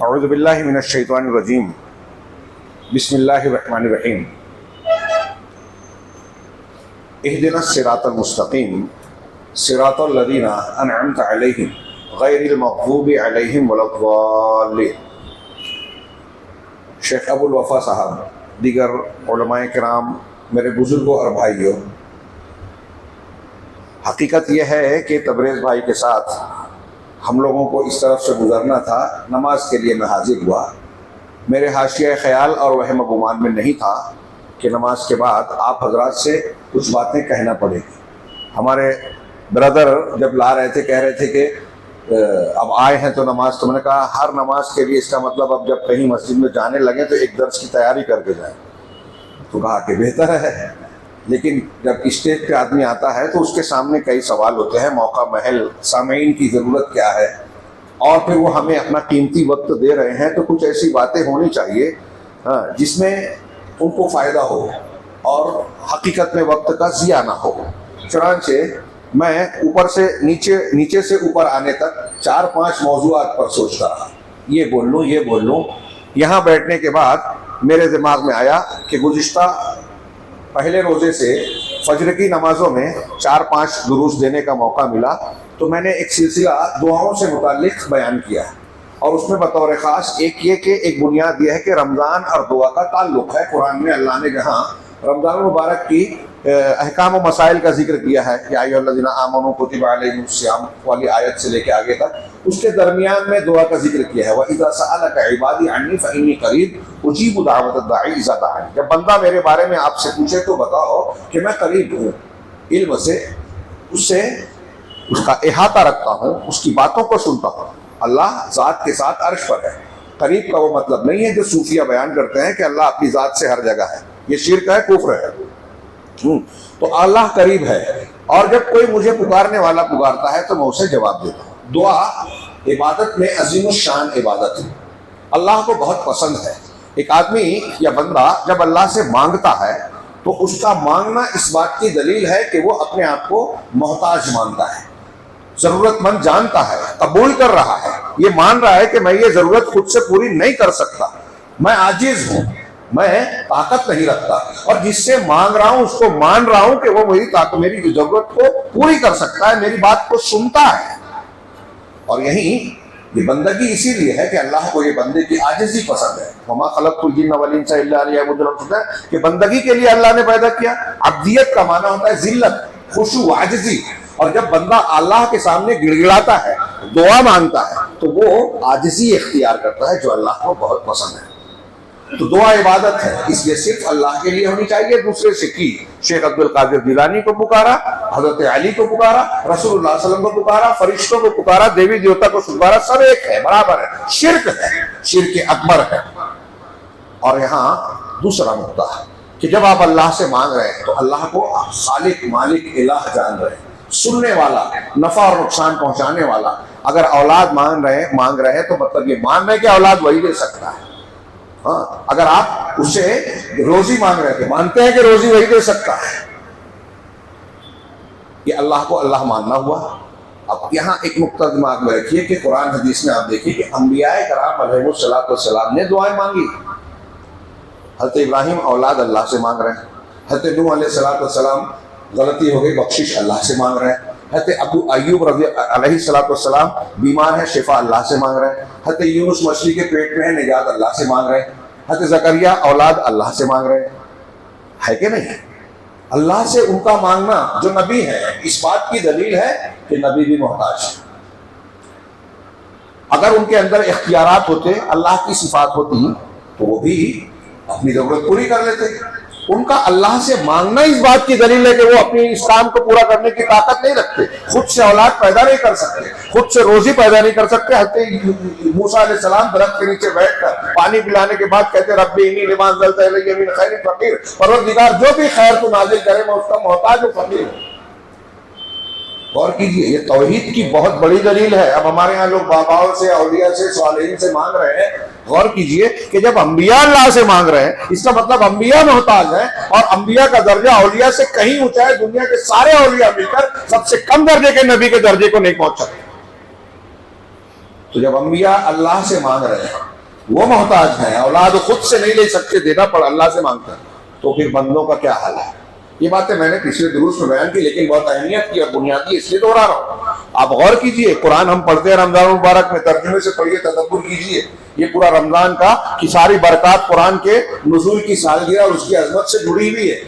اعوذ باللہ من الشیطان الرجیم بسم اللہ الرحمن الرحیم اہدنا الصراط المستقیم صراط الذین انعمت علیہم غیر المغضوب علیہم ولا الضالین۔ شیخ ابو الوفا صاحب، دیگر علماء کرام، میرے بزرگوں اور بھائیوں، حقیقت یہ ہے کہ تبریز بھائی کے ساتھ ہم لوگوں کو اس طرف سے گزرنا تھا۔ نماز کے لیے میں حاضر ہوا۔ میرے حاشیہ خیال اور وہم و گمان میں نہیں تھا کہ نماز کے بعد آپ حضرات سے کچھ باتیں کہنا پڑے گی۔ ہمارے بردر جب لا رہے تھے کہہ رہے تھے کہ اب آئے ہیں تو نماز، تو میں نے کہا ہر نماز کے لیے اس کا مطلب اب جب کہیں مسجد میں جانے لگے تو ایک درس کی تیاری کر کے جائیں۔ تو کہا کہ بہتر ہے، لیکن جب اسٹیج پہ آدمی آتا ہے تو اس کے سامنے کئی سوال ہوتے ہیں، موقع محل، سامعین کی ضرورت کیا ہے، اور پھر وہ ہمیں اپنا قیمتی وقت دے رہے ہیں تو کچھ ایسی باتیں ہونی چاہیے جس میں ان کو فائدہ ہو اور حقیقت میں وقت کا ضیاع نہ ہو۔ چنانچہ میں اوپر سے نیچے سے اوپر آنے تک 4-5 موضوعات پر سوچتا رہا، یہ بول لوں۔ یہاں بیٹھنے کے بعد میرے دماغ میں آیا کہ گزشتہ پہلے روزے سے فجر کی نمازوں میں 4-5 دروس دینے کا موقع ملا، تو میں نے ایک سلسلہ دعاؤں سے متعلق بیان کیا، اور اس میں بطور خاص ایک بنیاد یہ ہے کہ رمضان اور دعا کا تعلق ہے۔ قرآن میں اللہ نے جہاں رمضان المبارک کی احکام و مسائل کا ذکر کیا ہے، یا ایھا الذین آمنوا کتب علیکم الصیام والی آیت سے لے کے آگے تک، اس کے درمیان میں دعا کا ذکر کیا ہے، وَإِذَا سَأَلَكَ عِبَادِي عَنِّي فَإِنِّي قَرِيبٌ أُجِيبُ دَعْوَةَ الدَّاعِي إِذَا دَعَانِ۔ جب بندہ میرے بارے میں آپ سے پوچھے تو بتاؤ کہ میں قریب ہوں، علم سے اس کا احاطہ رکھتا ہوں، اس کی باتوں کو سنتا ہوں۔ اللہ ذات کے ساتھ عرش پر ہے۔ قریب کا وہ مطلب نہیں ہے جو صوفیہ بیان کرتے ہیں کہ اللہ اپنی ذات سے ہر جگہ ہے، یہ شرک ہے، کفر ہے۔ تو اللہ قریب ہے، اور جب کوئی مجھے پکارنے والا پکارتا ہے تو میں اسے جواب دیتا ہوں۔ دعا عبادت میں عظیم الشان عبادت ہے، اللہ کو بہت پسند ہے۔ ایک آدمی یا بندہ جب اللہ سے مانگتا ہے تو اس کا مانگنا اس بات کی دلیل ہے کہ وہ اپنے آپ کو محتاج مانتا ہے، ضرورت مند جانتا ہے، قبول کر رہا ہے، یہ مان رہا ہے کہ میں یہ ضرورت خود سے پوری نہیں کر سکتا، میں عاجز ہوں، میں طاقت نہیں رکھتا، اور جس سے مانگ رہا ہوں اس کو مان رہا ہوں کہ وہ میری ضرورت کو پوری کر سکتا ہے، میری بات کو سنتا ہے۔ اور یہ بندگی اسی لیے ہے کہ اللہ کو یہ بندے کی عاجزی پسند ہے۔ وما خلقت الجن والانس الا لیعبدون، کہ بندگی کے لیے اللہ نے پیدا کیا۔ عبدیت کا معنی ہوتا ہے ذلت، خشوع، عاجزی، اور جب بندہ اللہ کے سامنے گڑ گڑاتا ہے، دعا مانگتا ہے، تو وہ عاجزی اختیار کرتا ہے جو اللہ کو بہت پسند ہے۔ تو دعا عبادت ہے، اس لیے صرف اللہ کے لیے ہونی چاہیے، دوسرے سے کی۔ شیخ عبد القادر جیلانی کو پکارا، حضرت علی کو پکارا، رسول اللہ صلی اللہ علیہ وسلم کو پکارا، فرشتوں کو پکارا، دیوی دیوتا کو پکارا، سب ایک ہے، برابر ہے، شرک ہے، شرک اکبر ہے۔ اور یہاں دوسرا نقطہ ہے کہ جب آپ اللہ سے مانگ رہے ہیں تو اللہ کو خالق، مالک، الہ جان رہے ہیں، سننے والا، نفع اور نقصان پہنچانے والا۔ اگر اولاد مانگ رہے ہیں تو مطلب یہ مان رہے ہیں کہ اولاد وہی دے سکتا ہے۔ ہاں، اگر آپ اسے روزی مانگ رہے تھے، مانتے ہیں کہ روزی وہی دے سکتا ہے، یہ اللہ کو اللہ ماننا ہوا۔ اب یہاں ایک نقطہ دماغ میں رکھیے کہ قرآن حدیث میں آپ دیکھیے کہ انبیاء کرام علیہ السلام نے دعائیں مانگی۔ حضرت ابراہیم اولاد اللہ سے مانگ رہے ہیں، حضرت نوح علیہ السلام غلطی ہو گئی، بخشش اللہ سے مانگ رہے ہیں، حضرت ابو ایوب علیہ السلام بیمار ہے، شفا اللہ سے مانگ رہے ہیں، حضرت یونس مچھلی کے پیٹ میں ہے، نجات اللہ سے مانگ رہے ہیں، حضرت زکریا اولاد اللہ سے مانگ رہے ہیں، ہے کہ نہیں؟ اللہ سے ان کا مانگنا جو نبی ہے اس بات کی دلیل ہے کہ نبی بھی محتاج ہے۔ اگر ان کے اندر اختیارات ہوتے، اللہ کی صفات ہوتی، تو وہ بھی اپنی ضرورت پوری کر لیتے۔ ان کا اللہ سے مانگنا اس بات کی دلیل ہے کہ وہ اپنی اس کام کو پورا کرنے کی طاقت نہیں رکھتے، خود سے اولاد پیدا نہیں کر سکتے، خود سے روزی پیدا نہیں کر سکتے۔ حضرت موسیٰ علیہ السلام درخت کے نیچے بیٹھ کر پانی پلانے کے بعد کہتے ربی انی لما انزلت الی من خیر فقیر، پروردگار جو بھی خیر تو نازل کرے میں اس کا محتاج و فقیر ہوں۔ غور کیجئے، یہ توحید کی بہت بڑی دلیل ہے۔ اب ہمارے ہاں لوگ باباؤں سے، اولیاء سے، صالحین سے مانگ رہے ہیں۔ غور کیجئے کہ جب انبیاء اللہ سے مانگ رہے ہیں اس کا مطلب انبیاء محتاج ہیں، اور انبیاء کا درجہ اولیاء سے کہیں اونچا ہے۔ دنیا کے سارے اولیاء مل کر سب سے کم درجے کے نبی کے درجے کو نہیں پہنچ سکتے۔ تو جب انبیاء اللہ سے مانگ رہے ہیں، وہ محتاج ہیں، اولاد خود سے نہیں لے سکتے، دینا پڑ اللہ سے مانگتا ہے، تو پھر بندوں کا کیا حال ہے؟ یہ باتیں میں نے پچھلے دروس میں بیان کی، لیکن بہت اہمیت کی اور بنیادی اس لیے دوہرا رہا ہوں۔ آپ غور کیجئے، قرآن ہم پڑھتے ہیں رمضان مبارک میں، ترجمے سے پڑھیے، تدبر کیجئے، یہ پورا رمضان کا کی ساری برکات قرآن کے نزول کی سالگرہ اور اس کی عظمت سے جڑی ہوئی ہے۔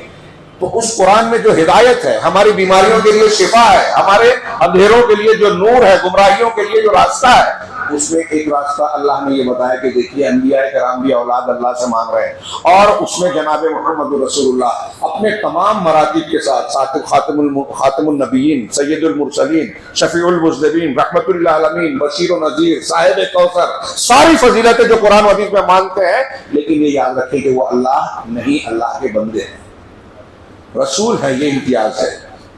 تو اس قرآن میں جو ہدایت ہے، ہماری بیماریوں کے لیے شفا ہے، ہمارے اندھیروں کے لیے جو نور ہے، گمراہیوں کے لیے جو راستہ ہے، اس میں ایک راستہ اللہ نے یہ بتایا کہ دیکھیے انبیاء کرام بھی اولاد اللہ سے مانگ رہے ہیں، اور اس میں جناب محمد رسول اللہ اپنے تمام مراتب کے ساتھ خاتم النبیین، سید المرسلین، شفیع المذنبین، رحمت للعالمین، بشیر و نذیر، صاحب کوثر، ساری فضیلتیں جو قرآن و حدیث میں مانگتے ہیں، لیکن یہ یاد رکھیں کہ وہ اللہ نہیں، اللہ کے بندے ہیں۔ رسول ہے، یہ امتیاز ہے،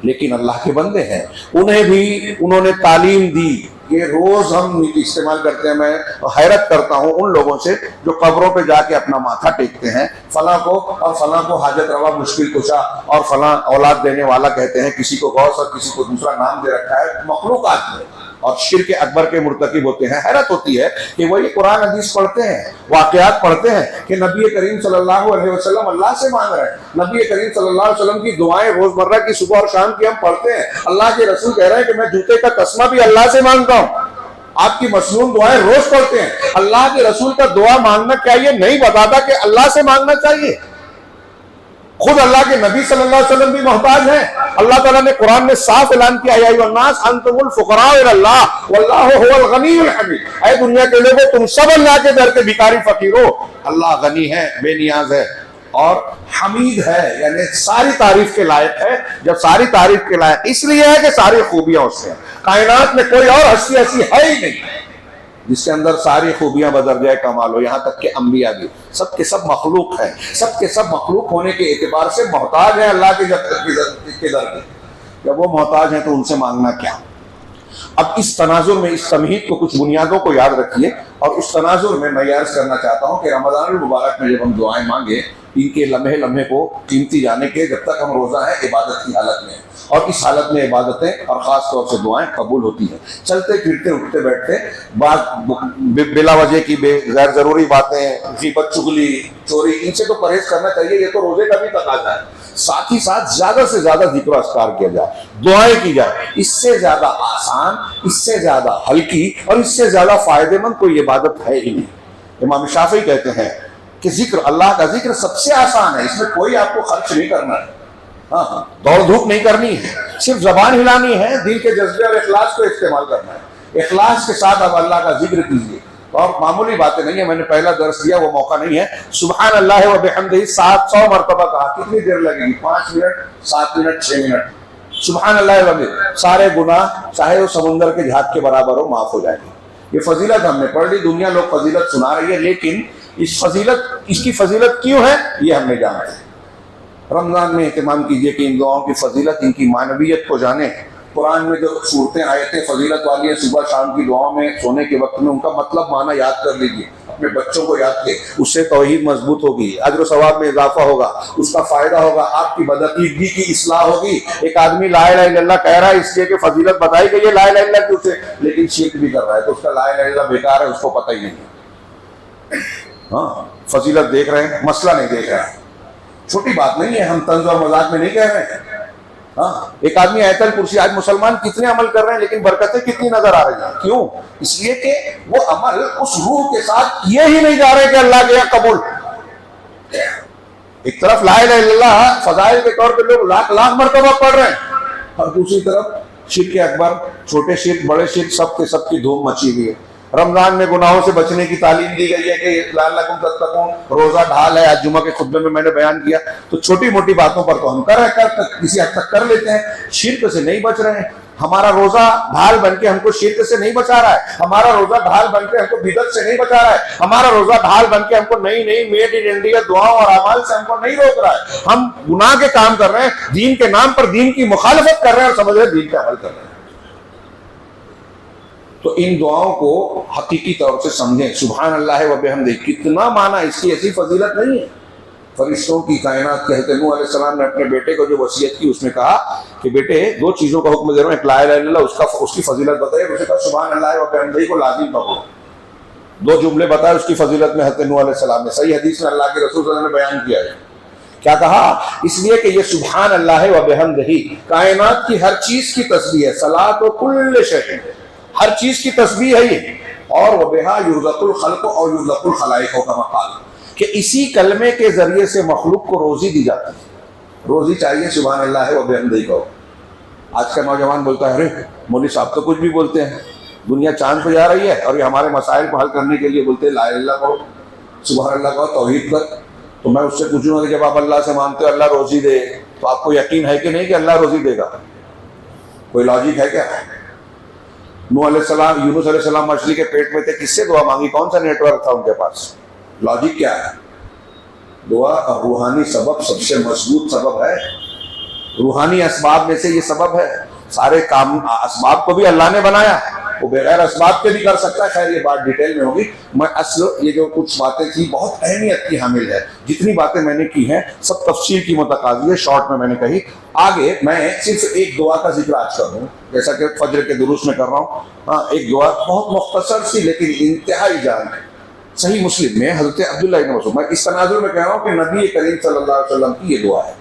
لیکن اللہ کے بندے ہیں۔ انہیں بھی انہوں نے تعلیم دی۔ یہ روز ہم استعمال کرتے ہیں، میں حیرت کرتا ہوں ان لوگوں سے جو قبروں پہ جا کے اپنا ماتھا ٹیکتے ہیں، فلاں کو اور فلاں کو حاجت روا، مشکل کشا اور فلاں اولاد دینے والا کہتے ہیں، کسی کو غوث اور کسی کو دوسرا نام دے رکھا ہے مخلوقات میں، اور شرک اکبر کے مرتکب ہوتے ہیں۔ حیرت ہوتی ہے کہ وہ یہ قرآن حدیث پڑھتے ہیں، واقعات پڑھتے ہیں کہ نبی کریم صلی اللہ علیہ وسلم اللہ سے مانگ رہے ہیں، نبی کریم صلی اللہ علیہ وسلم کی دعائیں روزمرہ کی صبح اور شام کی ہم پڑھتے ہیں، اللہ کے رسول کہہ رہے ہیں کہ میں جوتے کا تسمہ بھی اللہ سے مانگتا ہوں۔ آپ کی مصنون دعائیں روز پڑھتے ہیں، اللہ کے رسول کا دعا مانگنا کیا یہ نہیں بتاتا کہ اللہ سے مانگنا چاہیے؟ خود اللہ کے نبی صلی اللہ علیہ وسلم بھی محتاج ہیں۔ اللہ تعالیٰ نے قرآن میں صاف اعلان کیا، یا ایھا الناس انتم الفقراء الی اللہ واللہ هو الغنی الحمید، اے دنیا کے لوگوں تم سب اللہ کے در کے بھکاری فقیر ہو، اللہ غنی ہے، بے نیاز ہے اور حمید ہے، یعنی ساری تعریف کے لائق ہے۔ جب ساری تعریف کے لائق اس لیے ہے کہ ساری خوبیاں اس سے ہیں، کائنات میں کوئی اور ہستی ایسی ہے ہی نہیں جس کے اندر ساری خوبیاں بدرجہ کمال ہو، یہاں تک کہ انبیاء بھی سب کے سب مخلوق ہیں، سب کے سب مخلوق ہونے کے اعتبار سے محتاج ہیں اللہ کے در کے۔ جب وہ محتاج ہیں تو ان سے مانگنا کیا؟ اب اس تناظر میں، اس تمہید کو، کچھ بنیادوں کو یاد رکھیے، اور اس تناظر میں یہ عرض کرنا چاہتا ہوں کہ رمضان المبارک میں جب ہم دعائیں مانگیں، ان کے لمحے لمحے کو قیمتی جانے کے، جب تک ہم روزہ ہیں عبادت کی حالت میں، اور اس حالت میں عبادتیں اور خاص طور سے دعائیں قبول ہوتی ہیں۔ چلتے پھرتے اٹھتے بیٹھتے بات بلا وجہ کی غیر ضروری باتیں، غیبت، چغلی، چوری، ان سے تو پرہیز کرنا چاہیے، یہ تو روزے کا بھی تقاضا ہے۔ ساتھ ہی ساتھ زیادہ سے زیادہ ذکر و اذکار کیا جائے، دعائیں کی جائے۔ اس سے زیادہ آسان، اس سے زیادہ ہلکی اور اس سے زیادہ فائدہ مند کوئی عبادت ہے ہی نہیں۔ امام شافعی کہتے ہیں کہ ذکر، اللہ کا ذکر سب سے آسان ہے، اس میں کوئی آپ کو خرچ نہیں کرنا ہے، ہاں دوڑ دھوپ نہیں کرنی ہے، صرف زبان ہلانی ہے، دل کے جذبے اور اخلاص کو استعمال کرنا ہے۔ اخلاص کے ساتھ آپ اللہ کا ذکر کیجیے، اور معمولی باتیں نہیں ہیں، میں نے پہلا درس دیا وہ موقع نہیں ہے، سبحان اللہ و بحمدہ 700 مرتبہ کہا، کتنی دیر لگے گی؟ 5 منٹ، 7 منٹ، 6 منٹ، سبحان اللہ و بحمدہ، سارے گناہ چاہے وہ سمندر کے جھاگ کے برابر ہو معاف ہو جائے گی۔ یہ فضیلت ہم نے پڑھ لی، دنیا لوگ فضیلت سنا رہی ہے، لیکن اس کی فضیلت کیوں ہے یہ ہم نے جانا ہے۔ رمضان میں اہتمام کیجئے کہ ان دعاؤں کی فضیلت، ان کی معنویت کو جانیں۔ قرآن میں جو صورتیں آیتیں فضیلت والی ہیں، صبح شام کی دعاؤں میں، سونے کے وقت میں ان کا مطلب معنی یاد کر لیجئے، اپنے بچوں کو یاد کریں، اس سے توحید مضبوط ہوگی، اجر و ثواب میں اضافہ ہوگا، اس کا فائدہ ہوگا، آپ کی بدعقیدگی کی اصلاح ہوگی۔ ایک آدمی لا الہ الا اللہ کہہ رہا ہے اس لیے کہ فضیلت بتائی گئی ہے لا الہ الا اللہ کی اسے، لیکن شرک بھی کر رہا ہے، تو اس کا لا الہ الا اللہ بیکار ہے، اس کو پتہ ہی نہیں ہے۔ ہاں فضیلت دیکھ رہے ہیں، مسئلہ نہیں دیکھ رہے ہیں، چھوٹی بات نہیں ہے، ہم طنز اور مذاق میں نہیں کہہ رہے ہیں۔ ہاں ایک آدمی آیت الکرسی، آج مسلمان کتنے عمل کر رہے ہیں لیکن برکتیں کتنی نظر آ رہی ہیں، کیوں؟ اس لیے کہ وہ عمل اس روح کے ساتھ کیے ہی نہیں جا رہے کہ اللہ کے یہاں قبول۔ ایک طرف لا الہ الا اللہ فضائل کے طور پہ لوگ لاکھ لاکھ مرتبہ پڑھ رہے ہیں، اور دوسری طرف شرک اکبر، چھوٹے شرک، بڑے شرک، سب کے سب کی دھوم مچی ہوئی ہے۔ رمضان میں گناہوں سے بچنے کی تعلیم دی گئی ہے کہ لعلکم تتقون، روزہ ڈھال ہے، آج جمعہ کے خطبے میں نے بیان کیا۔ تو چھوٹی موٹی باتوں پر تو ہم کسی حد تک کر لیتے ہیں، شرک سے نہیں بچ رہے ہیں۔ ہمارا روزہ ڈھال بن کے ہم کو شرک سے نہیں بچا رہا ہے، ہمارا روزہ ڈھال بن کے ہم کو بدعت سے نہیں بچا رہا ہے، ہمارا روزہ ڈھال بن کے ہم کو نئی نئی میڈ ان انڈیا دعاؤں اور اعمال سے ہم کو نہیں روک رہا ہے۔ ہم گناہ کے کام کر رہے ہیں، دین کے نام پر دین کی مخالفت کر رہے ہیں اور سمجھ رہے ہیں دین کا عمل کر رہے ہیں۔ تو ان دعاؤں کو حقیقی طور سے سمجھیں۔ سبحان اللہ و بحمدہ کتنا معنی، اس کی ایسی فضیلت نہیں ہے، فرشتوں کی، کائنات کے حضرت نوح علیہ السلام نے اپنے بیٹے کو جو وصیت کی اس میں کہا کہ بیٹے دو چیزوں کا حکم دے رہا ہوں، ایک لا الہ الا اللہ اس کی فضیلت بتائی، اسے کہا سبحان اللہ و بحمدہ کو لازم پڑھو، دو جملے بتائے اس کی فضیلت میں حضرت نوح علیہ السلام نے، صحیح حدیث میں اللہ کے رسول صلی اللہ علیہ وسلم نے بیان کیا ہے، کیا کہا؟ اس لیے کہ یہ سبحان اللہ و بحمدہ کائنات کی ہر چیز کی تسبیح ہے، صلاۃ و کل شیء، ہر چیز کی تسبیح ہے یہ، اور وبہا یرزق الخلق اور یرزق الخلائق کما قال، کہ اسی کلمے کے ذریعے سے مخلوق کو روزی دی جاتی ہے، روزی چاہیے سبحان اللہ و بحمدہ کو۔ آج کا نوجوان بولتا ہے ارے مولوی صاحب تو کچھ بھی بولتے ہیں، دنیا چاند پہ جا رہی ہے اور یہ ہمارے مسائل کو حل کرنے کے لیے بولتے ہیں لا الہ الا اللہ کہو، سبحان اللہ کہو، توحید کر۔ تو میں اس سے پوچھوں گا کہ جب آپ اللہ سے مانگتے ہو اللہ روزی دے تو آپ کو یقین ہے کہ نہیں کہ اللہ روزی دے گا؟ کوئی لاجک ہے کیا؟ نوح علیہ السلام، یونس علیہ السلام مچھلی کے پیٹ میں تھے، کس سے دعا مانگی؟ کون سا نیٹ ورک تھا ان کے پاس؟ لاجک کیا ہے؟ دعا روحانی سبب سب سے مضبوط سبب ہے، روحانی اسباب میں سے یہ سبب ہے۔ سارے کام اسباب کو بھی اللہ نے بنایا، وہ بغیر اسباب کے بھی کر سکتا ہے، خیر یہ بات ڈیٹیل میں ہوگی۔ میں اصل یہ جو کچھ باتیں تھیں بہت اہمیت کی حامل ہے، جتنی باتیں میں نے کی ہیں سب تفصیل کی متقاضی ہے، شارٹ میں نے کہی۔ آگے میں صرف ایک دعا کا ذکر آج کر رہا ہوں، جیسا کہ فجر کے دروس میں کر رہا ہوں۔ ہاں ایک دعا بہت مختصر سی لیکن انتہائی جان ہے، صحیح مسلم میں حضرت عبداللہ بن مسعود، میں اس تناظر میں کہہ رہا ہوں کہ نبی کریم صلی اللہ علیہ وسلم کی یہ دعا ہے۔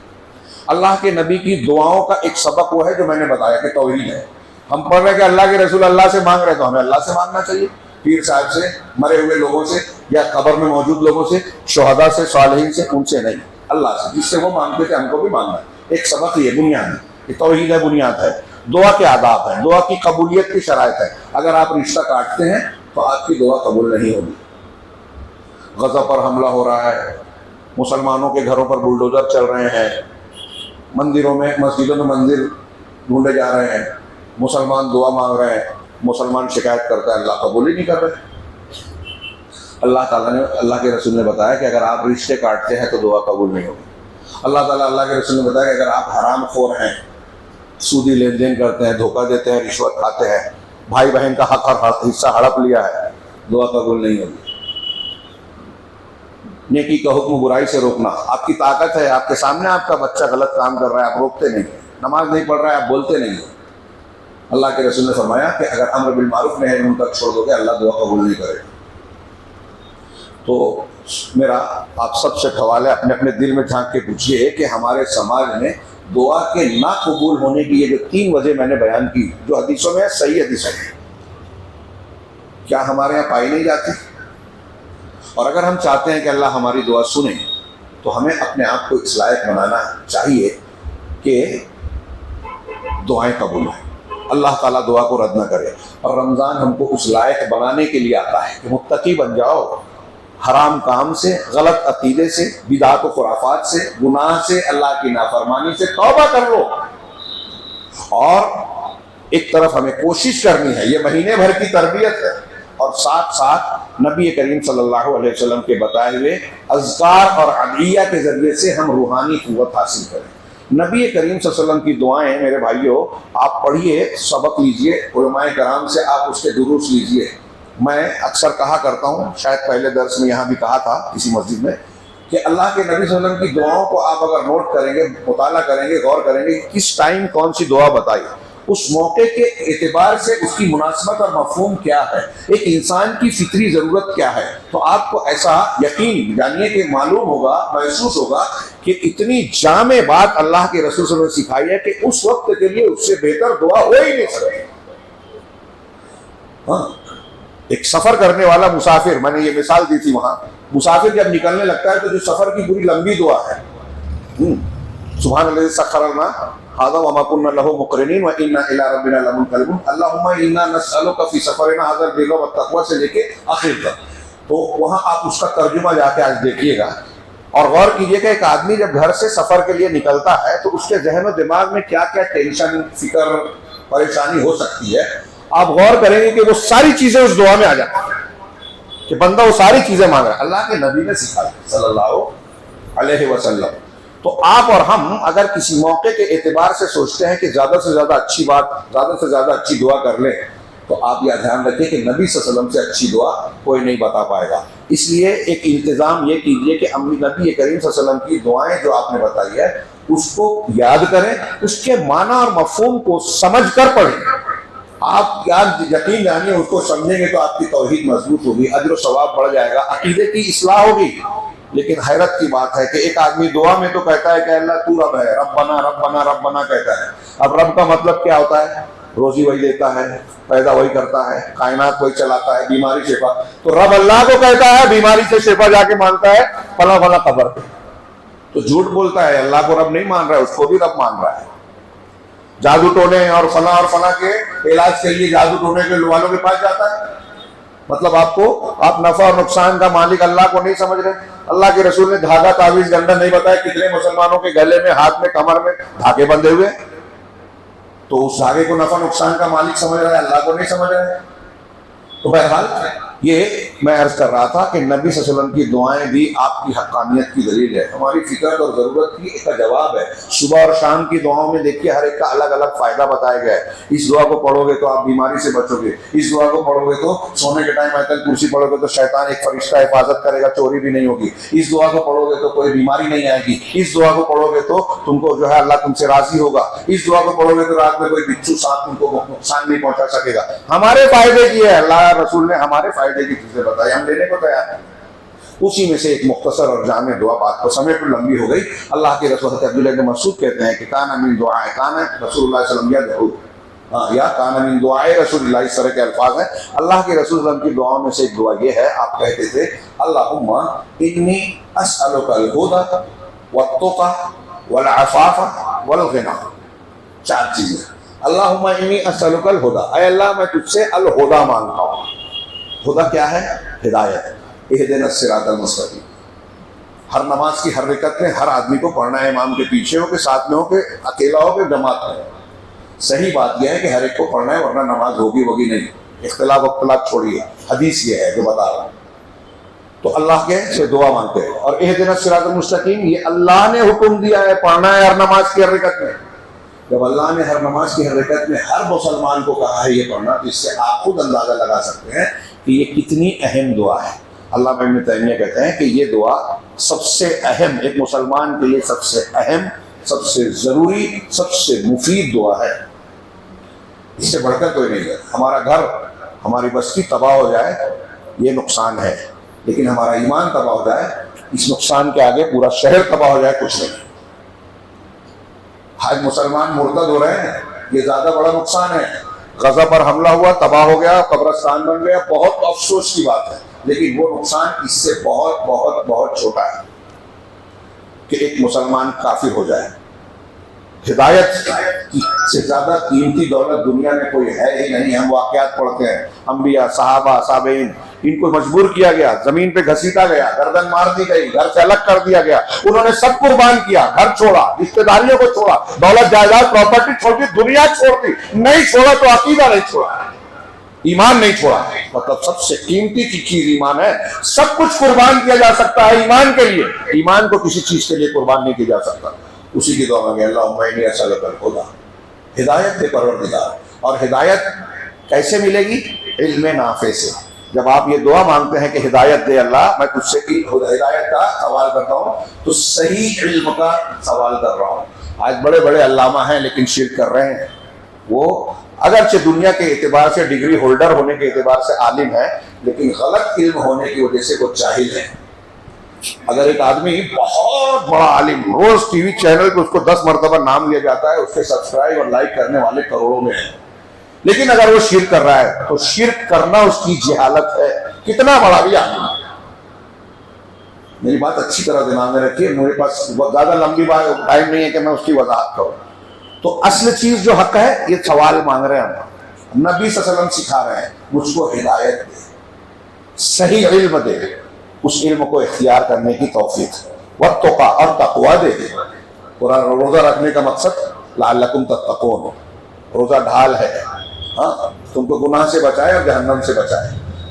اللہ کے نبی کی دعاؤں کا ایک سبق وہ ہے جو میں نے بتایا کہ توحید ہے۔ ہم پڑھ رہے ہیں کہ اللہ کے رسول اللہ سے مانگ رہے تو ہمیں اللہ سے مانگنا چاہیے، پیر صاحب سے، مرے ہوئے لوگوں سے، یا قبر میں موجود لوگوں سے، شہداء سے، صالحین سے، ان سے نہیں، اللہ سے، جس سے وہ مانگتے تھے ہم کو بھی مانگنا ہے۔ ایک سبق یہ بنیاد ہے، یہ توحید ہے، بنیاد ہے۔ دعا کے آداب ہیں، دعا کی قبولیت کی شرائط ہے۔ اگر آپ رشتہ کاٹتے ہیں تو آپ کی دعا قبول نہیں ہوگی۔ غزہ پر حملہ ہو رہا ہے، مسلمانوں کے گھروں پر بلڈوزر چل رہے ہیں، مندروں میں، مسجدوں میں مندر ڈھونڈے جا رہے ہیں، مسلمان دعا مانگ رہے ہیں، مسلمان شکایت کرتا ہے اللہ قبول ہی نہیں کر رہے۔ اللہ تعالیٰ نے، اللہ کے رسول نے بتایا کہ اگر آپ رشتے کاٹتے ہیں تو دعا قبول نہیں ہوگی۔ اللہ تعالیٰ، اللہ کے رسول نے بتایا کہ اگر آپ حرام خور ہیں، سودی لین دین کرتے ہیں، دھوکہ دیتے ہیں، رشوت کھاتے ہیں، بھائی بہن کا حق اور حصہ ہڑپ لیا ہے، دعا قبول نہیں ہوگی۔ نیکی کا حکم، برائی سے روکنا، آپ کی طاقت ہے، آپ کے سامنے آپ کا بچہ غلط کام کر رہا ہے، آپ روکتے نہیں، نماز نہیں پڑھ رہا ہے، آپ بولتے نہیں۔ اللہ کے رسول نے فرمایا کہ اگر امر بالمعروف نہی عن المنکر چھوڑ دو گے اللہ دعا قبول نہیں کرے۔ تو میرا آپ سب سے سوال ہے، اپنے اپنے دل میں جھانک کے پوچھئے کہ ہمارے سماج میں دعا کے نہ قبول ہونے کی یہ جو 3 وجہ میں نے بیان کی، جو حدیثوں میں صحیح حدیث ہے، کیا ہمارے یہاں پائی نہیں جاتی؟ اور اگر ہم چاہتے ہیں کہ اللہ ہماری دعا سنے تو ہمیں اپنے آپ کو اس لائق بنانا چاہیے کہ دعائیں قبول ہیں، اللہ تعالیٰ دعا کو رد نہ کرے۔ اور رمضان ہم کو اس لائق بنانے کے لیے آتا ہے کہ متقی بن جاؤ، حرام کام سے، غلط عقیدے سے، بدعات و خرافات سے، گناہ سے، اللہ کی نافرمانی سے توبہ کر لو۔ اور ایک طرف ہمیں کوشش کرنی ہے، یہ مہینے بھر کی تربیت ہے، اور ساتھ ساتھ نبی کریم صلی اللہ علیہ وسلم کے بتائے ہوئے اذکار اور ادعیہ کے ذریعے سے ہم روحانی قوت حاصل کریں۔ نبی کریم صلی اللہ علیہ وسلم کی دعائیں میرے بھائیوں آپ پڑھیے، سبق لیجئے، علماء کرام سے آپ اس کے دروس لیجئے۔ میں اکثر کہا کرتا ہوں، شاید پہلے درس میں یہاں بھی کہا تھا کسی مسجد میں، کہ اللہ کے نبی صلی اللہ علیہ وسلم کی دعاؤں کو آپ اگر نوٹ کریں گے، مطالعہ کریں گے، غور کریں گے کس ٹائم کون سی دعا بتائی، اس موقع کے اعتبار سے اس کی مناسبت اور مفہوم کیا ہے، ایک انسان کی فطری ضرورت کیا ہے، تو آپ کو ایسا یقین جانیے کہ معلوم ہوگا، محسوس ہوگا کہ اتنی جامع بات اللہ کے رسول صلی اللہ علیہ وسلم نے سکھائی ہے کہ اس وقت کے لیے اس سے بہتر دعا ہو ہی نہیں سکتی۔ ہاں، ایک سفر کرنے والا مسافر، میں نے یہ مثال دی تھی، وہاں مسافر جب نکلنے لگتا ہے تو جو سفر کی پوری لمبی دعا ہے، سبحان الذی سخر لنا ھذا وما كنا له مقرنین وانا الى ربنا لمنقلبون، اللهم انا نسألك في سفرنا هذا البر والتقوى سے لے کے آخر تک۔ تو وہاں آپ اس کا ترجمہ جا کے آج دیکھیے گا اور غور کیجئے کہ ایک آدمی جب گھر سے سفر کے لیے نکلتا ہے تو اس کے ذہن و دماغ میں کیا کیا ٹینشن، فکر، پریشانی ہو سکتی ہے۔ آپ غور کریں گے کہ وہ ساری چیزیں اس دعا میں آ جاتی ہیں کہ بندہ وہ ساری چیزیں مانگ رہا ہے، اللہ کے نبی نے سکھائی صلی اللہ علیہ وسلم۔ تو آپ اور ہم اگر کسی موقع کے اعتبار سے سوچتے ہیں کہ زیادہ سے زیادہ اچھی بات، زیادہ سے زیادہ اچھی دعا کر لیں، تو آپ یہ دھیان رکھیں کہ نبی صلی اللہ علیہ وسلم سے اچھی دعا کوئی نہیں بتا پائے گا۔ اس لیے ایک انتظام یہ کیجئے کہ نبی کریم صلی اللہ علیہ وسلم کی دعائیں جو آپ نے بتائی ہے اس کو یاد کریں، اس کے معنی اور مفہوم کو سمجھ کر پڑھیں۔ آپ یقین جانیے اس کو سمجھیں گے تو آپ کی توحید مضبوط ہوگی، اجر و ثواب بڑھ جائے گا، عقیدے کی اصلاح ہوگی۔ لیکن حیرت کی بات ہے کہ ایک آدمی دعا میں تو کہتا ہے کہ اللہ تو رب ہے، ربنا ربنا ربنا کہتا ہے۔ اب رب کا مطلب کیا ہوتا ہے؟ روزی وہی دیتا ہے، پیدا وہی کرتا ہے، کائنات وہی چلاتا ہے، بیماری شفا۔ تو رب اللہ کو کہتا ہے، بیماری سے شفا جا کے مانگتا ہے فلاں فلاں قبر پہ، تو جھوٹ بولتا ہے، اللہ کو رب نہیں مان رہا ہے، اس کو بھی رب مان رہا ہے۔ جادو ٹونے اور فلاں کے علاج کے لیے جادو ٹونے کے والوں کے پاس جاتا ہے۔ مطلب آپ نفع اور نقصان کا مالک اللہ کو نہیں سمجھ رہے۔ اللہ کے رسول نے دھاگا تعویذ گنڈا نہیں بتایا، کتنے مسلمانوں کے گلے میں، ہاتھ میں، کمر میں دھاگے بندھے ہوئے، تو اس دھاگے کو نفع نقصان کا مالک سمجھ رہا ہے، اللہ کو نہیں سمجھ رہا ہے۔ تو بہرحال یہ میں عرض کر رہا تھا کہ نبی صلی اللہ علیہ وسلم کی دعائیں بھی آپ کی حقانیت کی دلیل ہے، ہماری فکر اور ضرورت کی ایک جواب ہے۔ صبح اور شام کی دعاؤں میں دیکھیے ہر ایک کا الگ الگ فائدہ بتایا گیا ہے۔ اس دعا کو پڑھو گے تو آپ بیماری سے بچو گے، اس دعا کو پڑھو گے تو سونے کے ٹائم آیت الکرسی پڑھو گے تو شیطان ایک فرشتہ حفاظت کرے گا، چوری بھی نہیں ہوگی، اس دعا کو پڑھو گے تو کوئی بیماری نہیں آئے گی، اس دعا کو پڑھو گے تو تم کو جو ہے اللہ تم سے راضی ہوگا، اس دعا کو پڑھو گے تو رات میں کوئی بچھو سانپ تم کو نقصان نہیں پہنچا سکے گا۔ ہمارے فائدے کی ہے، اللہ رسول نے ہمارے فائدے کی چیزیں بتائی، ہم لینے کو تیار ہیں۔ اسی میں سے ایک مختصر اور جامع دعا، بات کو سمے پر لمبی ہو گئی۔ اللہ کے رسول حضرت عبداللہ بن مسعود کہتے ہیں کہ کان من دعائے، کان رسول اللہ صلی اللہ علیہ وسلم یدعو، یا کان من دعائے رسول اللہ، اس طرح کے الفاظ ہیں۔ اللہ کے رسول صلی اللہ علیہ وسلم کی دعاؤں میں سے ایک دعا یہ ہے، آپ کہتے تھے اللہم انی اسألک الہدی والتقی والعفاف والغنی، چار چیزیں۔ اللہم انی اسألک الہدی، اے اللہ میں تجھ سے الہدی مانگتا ہوں۔ ہدی کیا ہے؟ ہدایت۔ اہدنا الصراط المستقیم۔ ہر نماز کی ہر رکعت میں ہر آدمی کو پڑھنا ہے، امام کے پیچھے ہو کے، ساتھ میں ہو کے، اکیلا ہو کے، جماعت میں۔ صحیح بات یہ ہے کہ ہر ایک کو پڑھنا ہے، ورنہ نماز ہوگی نہیں۔ اختلاف چھوڑیے، حدیث یہ ہے جو بتا رہا ہوں۔ تو اللہ کے سے دعا مانگتے ہیں، اور اہدنا الصراط المستقیم یہ اللہ نے حکم دیا ہے، پڑھنا ہے ہر نماز کی ہر رکعت میں۔ جب اللہ نے ہر نماز کی ہر رکعت میں ہر مسلمان کو کہا ہے یہ پڑھنا، تو اس سے آپ خود اندازہ لگا سکتے ہیں کہ یہ کتنی اہم دعا ہے۔ علامہ ابن تیمیہ کہتے ہیں کہ یہ دعا سب سے اہم، ایک مسلمان کے لیے سب سے اہم، سب سے ضروری، سب سے مفید دعا ہے۔ اس سے بڑھ کر کوئی نہیں ہے۔ ہمارا گھر، ہماری بستی تباہ ہو جائے یہ نقصان ہے، لیکن ہمارا ایمان تباہ ہو جائے، اس نقصان کے آگے پورا شہر تباہ ہو جائے کچھ نہیں۔ آج مسلمان مرتد ہو رہے ہیں، یہ زیادہ بڑا نقصان ہے۔ غزہ پر حملہ ہوا، تباہ ہو گیا، قبرستان بن گیا، بہت افسوس کی بات ہے، لیکن وہ نقصان اس سے بہت بہت بہت چھوٹا ہے کہ ایک مسلمان کافر ہو جائے۔ ہدایت سے زیادہ قیمتی دولت دنیا میں کوئی ہے ہی نہیں۔ ہم واقعات پڑھتے ہیں، انبیاء، صحابہ، تابعین، ان کو مجبور کیا گیا، زمین پہ گھسیٹا گیا، گردن مار دی گئی، گھر سے الگ کر دیا گیا، انہوں نے سب قربان کیا، گھر چھوڑا، رشتہ داریوں کو چھوڑا، دولت جائیداد پراپرٹی چھوڑ دی، دنیا چھوڑ دی، نہیں چھوڑا تو عقیدہ نہیں چھوڑا، ایمان نہیں چھوڑا۔ مطلب سب سے قیمتی کی چیز ایمان ہے، سب کچھ قربان کیا جا سکتا ہے ایمان کے لیے، ایمان کو کسی چیز کے لیے قربان نہیں کیا جا سکتا۔ اسی کی دعا مانگے، اللہم انی اسألک الہدی، ہدایت دے پروردگار۔ اور ہدایت کیسے ملے گی؟ علم نافع سے۔ جب آپ یہ دعا مانگتے ہیں کہ ہدایت دے اللہ، میں تجھ سے ہدایت کا سوال کرتا ہوں، تو صحیح علم کا سوال کر رہا ہوں۔ آج بڑے بڑے علامہ ہیں لیکن شرک کر رہے ہیں، وہ اگرچہ دنیا کے اعتبار سے ڈگری ہولڈر ہونے کے اعتبار سے عالم ہے، لیکن غلط علم ہونے کی وجہ سے وہ جاہل ہے۔ اگر ایک آدمی بہت بڑا عالم، روز ٹی وی چینل پہ اس کو 10 مرتبہ نام لیا جاتا ہے، اس کے سبسکرائب اور لائک کرنے والے کروڑوں میں ہیں، لیکن اگر وہ شرک کر رہا ہے تو شرک کرنا اس کی جہالت ہے، کتنا بڑا بھی عالم ہے۔ میری بات اچھی طرح دماغ میں رکھیے، میرے پاس زیادہ لمبی بات ٹائم نہیں ہے کہ میں اس کی وضاحت کروں۔ تو اصل چیز جو حق ہے، یہ سوال مانگ رہے ہیں ہم، نبی صلی اللہ علیہ وسلم سکھا رہے ہیں، مجھ کو ہدایت دے، صحیح علم دے، اس علم کو اختیار کرنے کی توفیق، والتقیٰ، اور تقویٰ دے دے۔ قرآن روزہ رکھنے کا مقصد لعلکم تتقون، روزہ ڈھال ہے، ہاں تم کو گناہ سے بچائے اور جہنم سے بچائے۔